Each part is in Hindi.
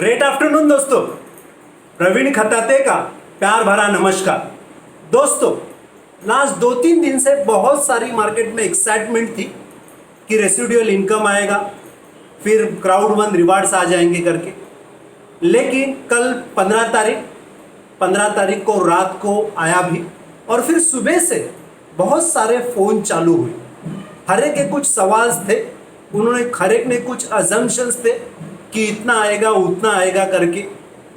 ग्रेट आफ्टरनून दोस्तों, प्रवीण खताते का प्यार भरा नमस्कार। दोस्तों, लास्ट 2-3 दिन से बहुत सारी मार्केट में एक्साइटमेंट थी कि रेसिडुअल इनकम आएगा, फिर क्राउड वन रिवार्ड्स आ जाएंगे करके। लेकिन कल 15 तारीख को रात को आया भी, और फिर सुबह से बहुत सारे फ़ोन चालू हुए। हर एक के कुछ सवाल थे, उन्होंने हर एक ने कुछ अजम्पशंस थे कि इतना आएगा उतना आएगा करके।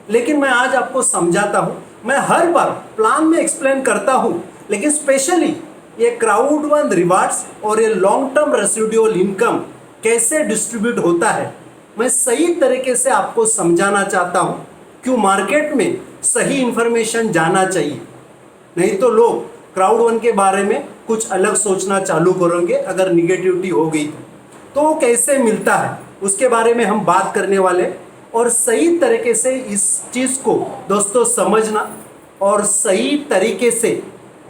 लेकिन मैं आज आपको समझाता हूँ। मैं हर बार प्लान में एक्सप्लेन करता हूँ, लेकिन स्पेशली ये क्राउड वन रिवार्ड्स और ये लॉन्ग टर्म रेसिडुअल इनकम कैसे डिस्ट्रीब्यूट होता है, मैं सही तरीके से आपको समझाना चाहता हूँ। क्यों मार्केट में सही इंफॉर्मेशन जाना चाहिए, नहीं तो लोग क्राउड वन के बारे में कुछ अलग सोचना चालू करेंगे। अगर निगेटिविटी हो गई तो वो कैसे मिलता है उसके बारे में हम बात करने वाले, और सही तरीके से इस चीज़ को दोस्तों समझना और सही तरीके से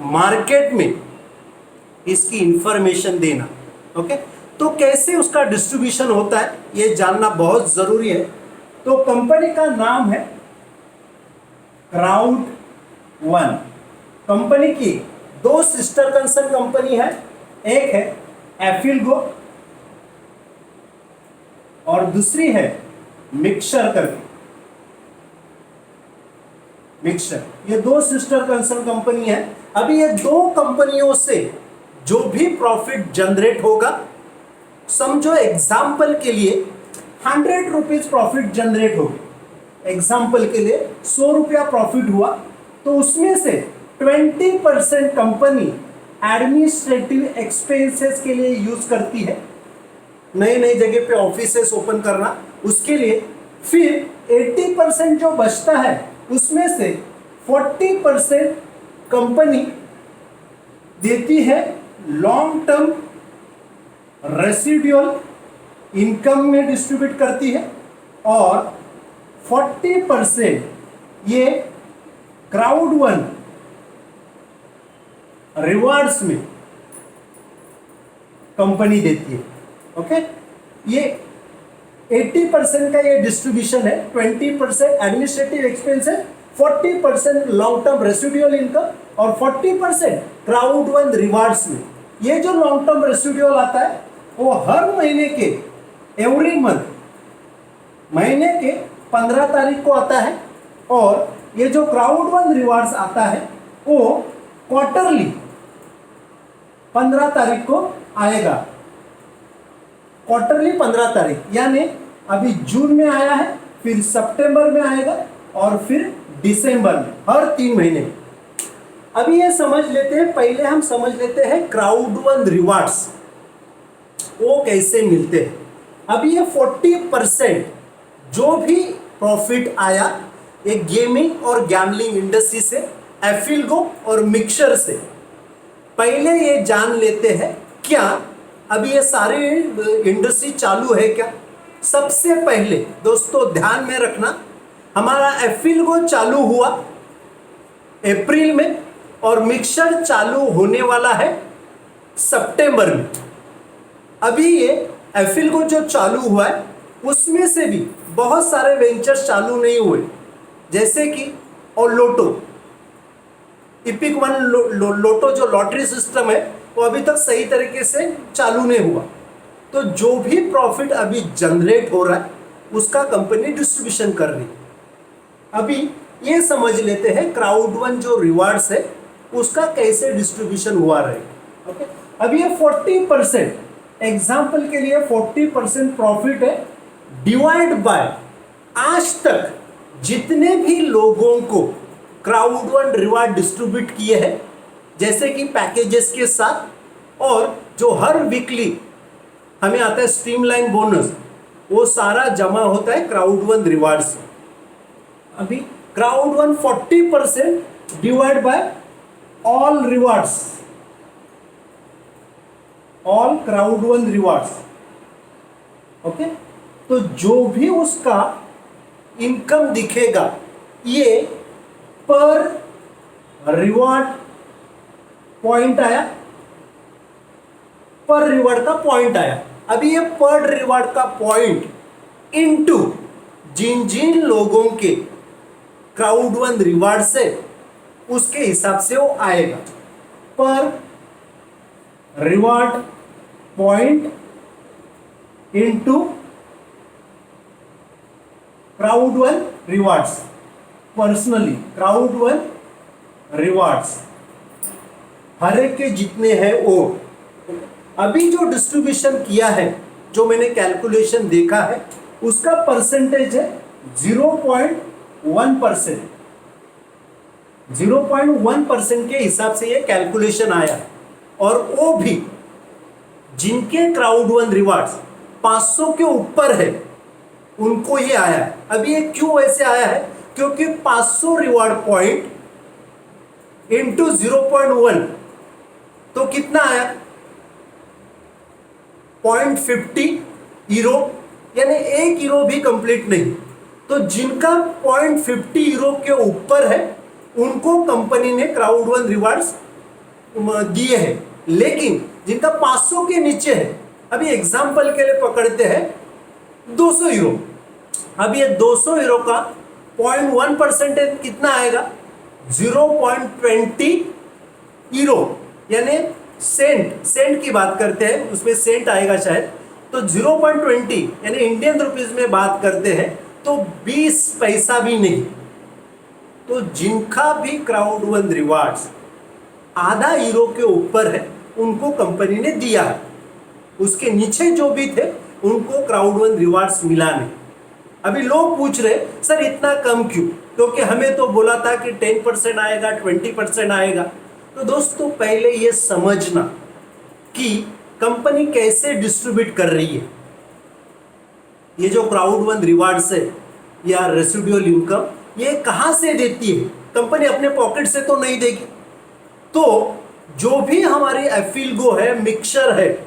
मार्केट में इसकी इंफॉर्मेशन देना। ओके, तो कैसे उसका डिस्ट्रीब्यूशन होता है ये जानना बहुत ज़रूरी है। तो कंपनी का नाम है क्राउड वन। कंपनी की 2 सिस्टर कंसर्न कंपनी है, एक है एफिलगो और दूसरी है मिक्सर करके। मिक्सर, ये 2 सिस्टर कंसर्न कंपनी है। अभी ये 2 कंपनियों से जो भी प्रॉफिट जनरेट होगा, समझो एग्जाम्पल के लिए 100 रुपीज प्रॉफिट जनरेट होगी। एग्जाम्पल के लिए 100 रुपया प्रॉफिट हुआ, तो उसमें से 20% कंपनी एडमिनिस्ट्रेटिव एक्सपेंसेस के लिए यूज करती है, नई नई जगह पे ऑफिसेस ओपन करना उसके लिए। फिर 80% जो बचता है उसमें से 40% कंपनी देती है लॉन्ग टर्म रेसिडुअल इनकम में डिस्ट्रीब्यूट करती है, और 40% ये क्राउड वन रिवार्ड्स में कंपनी देती है। ओके, ये 80% का ये डिस्ट्रीब्यूशन है। 20% एडमिनिस्ट्रेटिव एक्सपेंस है, 40% लॉन्ग टर्म रेसिडुअल इनकम और 40% क्राउड वन रिवार्ड्स में। ये जो लॉन्ग टर्म रेसिडुअल आता है वो हर महीने के एवरी मंथ महीने के 15 तारीख को आता है, और ये जो क्राउड वन रिवार्ड्स आता है वो क्वार्टरली 15 तारीख को आएगा। क्वार्टरली 15 तारीख, यानी अभी जून में आया है, फिर सितंबर में आएगा और फिर दिसंबर में, हर 3 महीने में। अभी ये समझ लेते हैं, पहले हम समझ लेते हैं क्राउड वन रिवार्ड्स वो कैसे मिलते हैं। अभी ये 40% जो भी प्रॉफिट आया ये गेमिंग और गैम्बलिंग इंडस्ट्री से, एफिलगो और मिक्सर से। पहले ये जान लेते हैं क्या अभी ये सारी इंडस्ट्री चालू है क्या। सबसे पहले दोस्तों ध्यान में रखना, हमारा एफिलगो चालू हुआ अप्रैल में और मिक्सर चालू होने वाला है सितंबर में। अभी ये एफिलगो जो चालू हुआ है उसमें से भी बहुत सारे वेंचर्स चालू नहीं हुए, जैसे कि और लोटो, इपिक वन लोटो जो लॉटरी सिस्टम है वो अभी तक सही तरीके से चालू नहीं हुआ। तो जो भी प्रॉफिट अभी जनरेट हो रहा है उसका कंपनी डिस्ट्रीब्यूशन कर रही है। अभी ये समझ लेते हैं क्राउड वन जो रिवार्ड्स है उसका कैसे डिस्ट्रीब्यूशन हुआ रहेगा। ओके, अभी ये 40%, एग्जाम्पल के लिए 40% प्रॉफिट है, डिवाइड बाय आज तक जितने भी लोगों को क्राउड वन रिवार्ड डिस्ट्रीब्यूट किए हैं, जैसे कि पैकेजेस के साथ, और जो हर वीकली हमें आता है स्ट्रीमलाइन बोनस, वो सारा जमा होता है क्राउड वन रिवार्ड्स से। अभी crowd one 40% divide by all rewards, all crowd one rewards. Okay, तो जो भी उसका इनकम दिखेगा ये पर रिवार्ड पॉइंट आया, पर रिवार्ड का पॉइंट आया। अभी ये पर रिवार्ड का पॉइंट इनटू जिन जिन लोगों के क्राउड वन रिवार्ड से उसके हिसाब से वो आएगा। पर reward point into crowd one rewards, personally crowd one rewards हर एक के जितने हैं वो। अभी जो डिस्ट्रीब्यूशन किया है, जो मैंने कैलकुलेशन देखा है, उसका परसेंटेज है 0.1%। 0.1% के हिसाब से ये कैलकुलेशन आया है। और वो भी जिनके क्राउड वन रिवार्ड्स 500 के ऊपर है उनको ये आया है। अभी ये क्यों ऐसे आया है? क्योंकि 500 रिवार्ड पॉइंट इंटू 0.1 तो कितना आया? 0.50 यूरो, यानी 1 यूरो भी कंप्लीट नहीं। तो जिनका 0.50 यूरो के ऊपर है उनको कंपनी ने क्राउड वन रिवार्ड्स दिए हैं। लेकिन जिनका 500 के नीचे है, अभी एग्जांपल के लिए पकड़ते हैं 200 यूरो। अब ये 200 यूरो का 0.1% कितना आएगा? 0.20 यूरो, यानी सेंट की बात करते हैं, उसमें सेंट आएगा शायद। तो 0.20 यानी इंडियन रुपीज में बात करते हैं तो 20 पैसा भी नहीं। तो जिनका भी क्राउड वन रिवार्ड्स आधा यूरो के ऊपर है उनको कंपनी ने दिया है। उसके नीचे जो भी थे उनको क्राउड वन रिवार्ड्स मिला नहीं। अभी लोग पूछ रहे सर इतना कम क्यों? क्योंकि हमें तो बोला था कि 10% आएगा, 20% आएगा। तो दोस्तों पहले ये समझना कि कंपनी कैसे डिस्ट्रीब्यूट कर रही है। ये जो क्राउड वन रिवार्ड्स है या रेसिडुअल इनकम, ये कहां से देती है? कंपनी अपने पॉकेट से तो नहीं देगी। तो जो भी हमारी एफिलगो है, मिक्सचर है,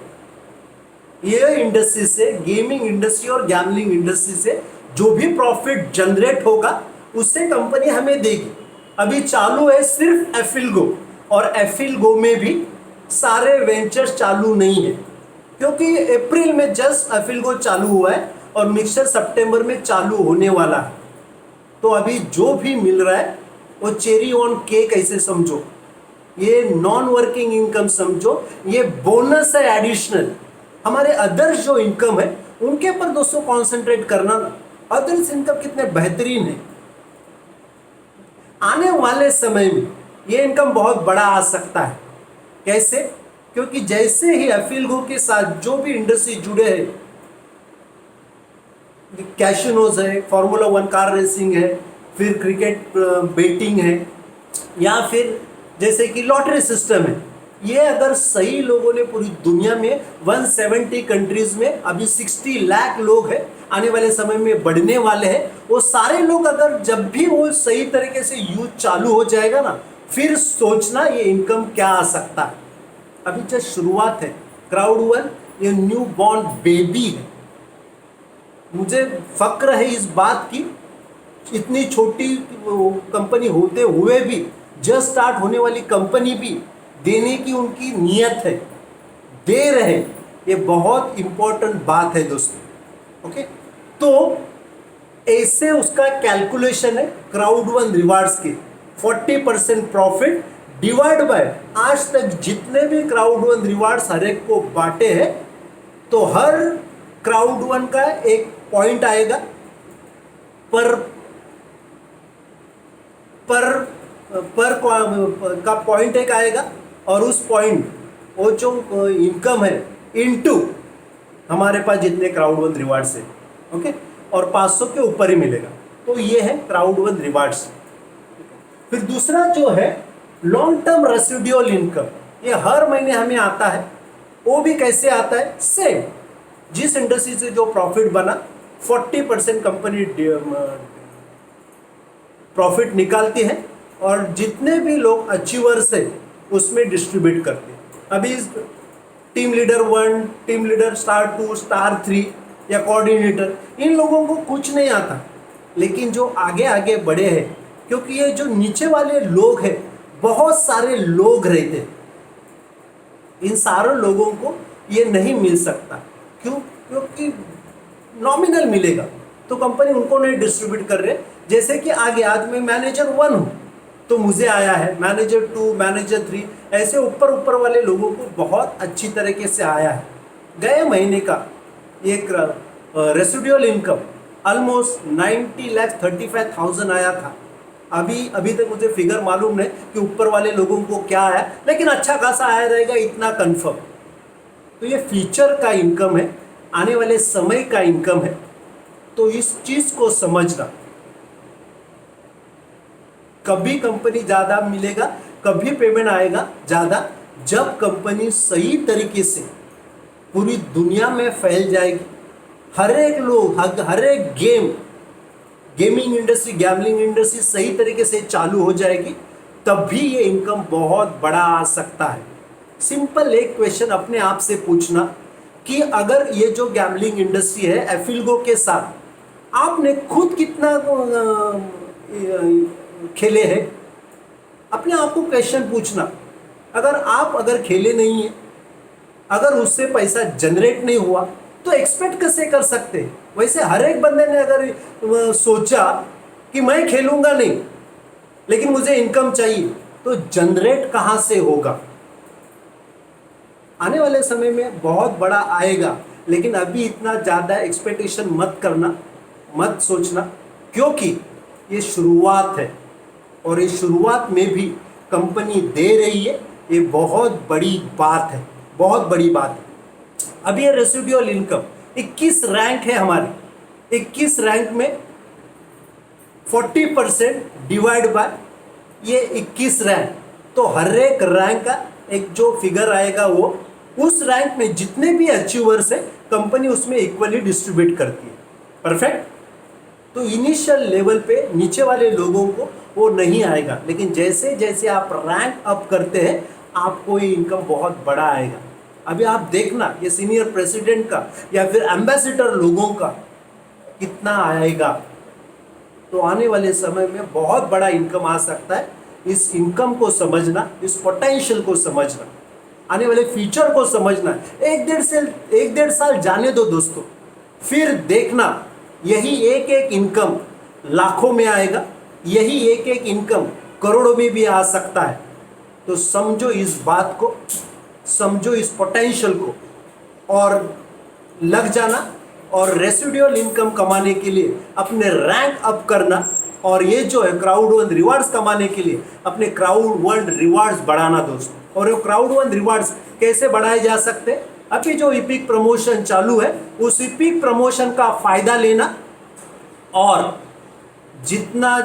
ये इंडस्ट्री से, गेमिंग इंडस्ट्री और गैम्बलिंग इंडस्ट्री से जो भी प्रॉफिट जनरेट होगा उससे कंपनी हमें देगी। अभी चालू है सिर्फ एफिलगो, और एफिलगो में भी सारे वेंचर्स चालू नहीं है, क्योंकि अप्रैल में जस्ट एफिलगो चालू हुआ है और मिक्सचर सितंबर में चालू होने वाला है। तो अभी जो भी मिल रहा है वो चेरी ऑन केक ऐसे समझो, ये नॉन वर्किंग इनकम समझो, ये बोनस है एडिशनल। हमारे अदर्स जो इनकम है उनके पर दोस्तों कॉन्सेंट्रेट करना ना। अदर्स इनकम कितने बेहतरीन है। आने वाले समय में ये इनकम बहुत बड़ा आ सकता है। कैसे? क्योंकि जैसे ही एफिलगो के साथ जो भी इंडस्ट्री जुड़े हैं, कैशिनोज है, फार्मूला 1 कार रेसिंग है, फिर क्रिकेट बेटिंग है, या फिर जैसे कि लॉटरी सिस्टम है, ये अगर सही लोगों ने पूरी दुनिया में 170 कंट्रीज में अभी 60 लाख लोग हैं, आने वाले समय में बढ़ने वाले हैं, वो सारे लोग अगर जब भी वो सही तरीके से यूज चालू हो जाएगा ना, फिर सोचना ये इनकम क्या आ सकता है। अभी जस्ट शुरुआत है। क्राउड वन ये न्यू बॉर्न बेबी है। मुझे फक्र है इस बात की, इतनी छोटी कंपनी होते हुए भी, जस्ट स्टार्ट होने वाली कंपनी भी देने की उनकी नियत है, दे रहे। ये बहुत इंपॉर्टेंट बात है दोस्तों। ओके, तो ऐसे उसका कैलकुलेशन है क्राउड वन रिवार्ड्स के 40% प्रॉफिट डिवाइड बाय आज तक जितने भी क्राउड वन रिवार्ड्स हर एक को बांटे हैं, तो हर क्राउड वन का एक पॉइंट आएगा पर का पॉइंट एक आएगा, और उस पॉइंट वो जो इनकम है इनटू हमारे पास जितने क्राउड वन रिवार्ड्स है। ओके, और 500 के ऊपर ही मिलेगा। तो ये है क्राउड वन रिवार्ड्स। फिर दूसरा जो है लॉन्ग टर्म रेसिडुअल इनकम, ये हर महीने हमें आता है। वो भी कैसे आता है? सेम, जिस इंडस्ट्री से जो प्रॉफिट बना 40% कंपनी प्रॉफिट निकालती है, और जितने भी लोग अचीवर्स है उसमें डिस्ट्रीब्यूट करते हैं। अभी team leader 1, team leader star 2, star 3 या कोऑर्डिनेटर, इन लोगों को कुछ नहीं आता, लेकिन जो आगे आगे बढ़े हैं, क्योंकि ये जो नीचे वाले लोग हैं, बहुत सारे लोग रहते हैं, इन सारे लोगों को ये नहीं मिल सकता। क्यों? क्योंकि नॉमिनल मिलेगा, तो कंपनी उनको नहीं डिस्ट्रीब्यूट कर रहे। जैसे कि आगे आज मैं मैनेजर 1 हूँ तो मुझे आया है, मैनेजर 2, मैनेजर 3, ऐसे ऊपर ऊपर वाले लोगों को बहुत अच्छी तरीके से आया है। गए महीने का एक रेसिडुअल इनकम ऑलमोस्ट 90,35,000 आया था। अभी तक मुझे फिगर मालूम नहीं कि ऊपर वाले लोगों को क्या है, लेकिन अच्छा खासा आया रहेगा, इतना कंफर्म। तो ये फ्यूचर का इनकम है, आने वाले समय का इनकम है। तो इस चीज को समझना, कभी कंपनी ज्यादा मिलेगा, कभी पेमेंट आएगा ज्यादा, जब कंपनी सही तरीके से पूरी दुनिया में फैल जाएगी। हर एक लोग, हर एक गेमिंग इंडस्ट्री, गैम्बलिंग इंडस्ट्री सही तरीके से चालू हो जाएगी, तब भी ये इनकम बहुत बड़ा आ सकता है। सिंपल एक क्वेश्चन अपने आप से पूछना कि अगर ये जो गैम्बलिंग इंडस्ट्री है एफिल्गो के साथ, आपने खुद कितना खेले हैं? अपने आप को क्वेश्चन पूछना। अगर खेले नहीं है, अगर उससे पैसा जनरेट नहीं हुआ, तो एक्सपेक्ट कैसे कर सकते हैं? वैसे हर एक बंदे ने अगर सोचा कि मैं खेलूंगा नहीं लेकिन मुझे इनकम चाहिए, तो जनरेट कहां से होगा? आने वाले समय में बहुत बड़ा आएगा, लेकिन अभी इतना ज़्यादा एक्सपेक्टेशन मत करना, मत सोचना, क्योंकि ये शुरुआत है और इस शुरुआत में भी कंपनी दे रही है। ये बहुत बड़ी बात है, बहुत बड़ी बात है। अब ये रेसिडुअल इनकम 21 रैंक है हमारी। 21 रैंक में 40% डिवाइड बाय ये 21 रैंक, तो हर एक रैंक का एक जो फिगर आएगा वो उस रैंक में जितने भी अचीवर्स है कंपनी उसमें इक्वली डिस्ट्रीब्यूट करती है। परफेक्ट। तो इनिशियल लेवल पे नीचे वाले लोगों को वो नहीं आएगा, लेकिन जैसे जैसे आप रैंक अप करते हैं आपको ये इनकम बहुत बड़ा आएगा। अभी आप देखना ये सीनियर प्रेसिडेंट का या फिर एम्बेसडर लोगों का कितना आएगा। तो आने वाले समय में बहुत बड़ा इनकम आ सकता है। इस इनकम को समझना, इस पोटेंशियल को समझना, आने वाले फ्यूचर को समझना। एक डेढ़ साल जाने दो दोस्तों, फिर देखना यही एक एक इनकम लाखों में आएगा, यही एक एक इनकम करोड़ों में भी आ सकता है। तो समझो इस बात को, समझो इस पोटेंशियल को और लग जाना, और रेसिडुअल इनकम कमाने के लिए अपने रैंक अप करना, और ये जो है क्राउड वन रिवार्ड्स कमाने के लिए अपने क्राउड वन रिवार्ड्स बढ़ाना दोस्तों। और ये क्राउड वन रिवार्ड्स कैसे बढ़ाए जा सकते हैं? अभी जो इपिक प्रमोशन चालू है उस इपिक प्रमोशन का फायदा लेना, और जितना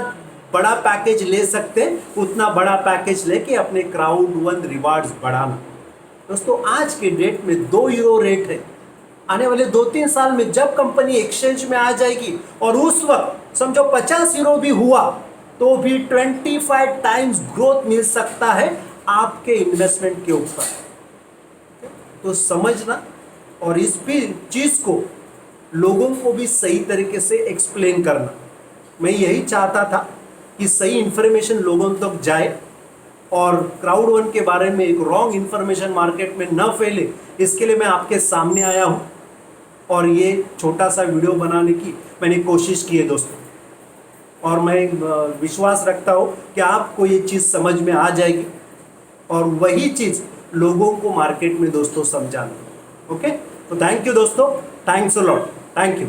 बड़ा पैकेज ले सकते हैं उतना बड़ा पैकेज लेके अपने क्राउड वन रिवार्ड्स बढ़ाना। दोस्तों आज के डेट में 2 यूरो रेट है। आने वाले 2-3 साल में जब कंपनी एक्सचेंज में आ जाएगी और उस वक्त समझो 50 यूरो भी हुआ तो भी 25 टाइम्स ग्रोथ मिल सकता है आपके इन्वेस्टमेंट के ऊपर। तो समझना, और इस भी चीज को लोगों को भी सही तरीके से एक्सप्लेन करना। मैं यही चाहता था कि सही इंफॉर्मेशन लोगों तक जाए और क्राउड वन के बारे में एक रॉन्ग इंफॉर्मेशन मार्केट में न फैले, इसके लिए मैं आपके सामने आया हूँ और ये छोटा सा वीडियो बनाने की मैंने कोशिश की है दोस्तों। और मैं विश्वास रखता हूँ कि आपको ये चीज़ समझ में आ जाएगी और वही चीज़ लोगों को मार्केट में दोस्तों समझाना। ओके, तो थैंक यू दोस्तों, thanks a lot, thank you.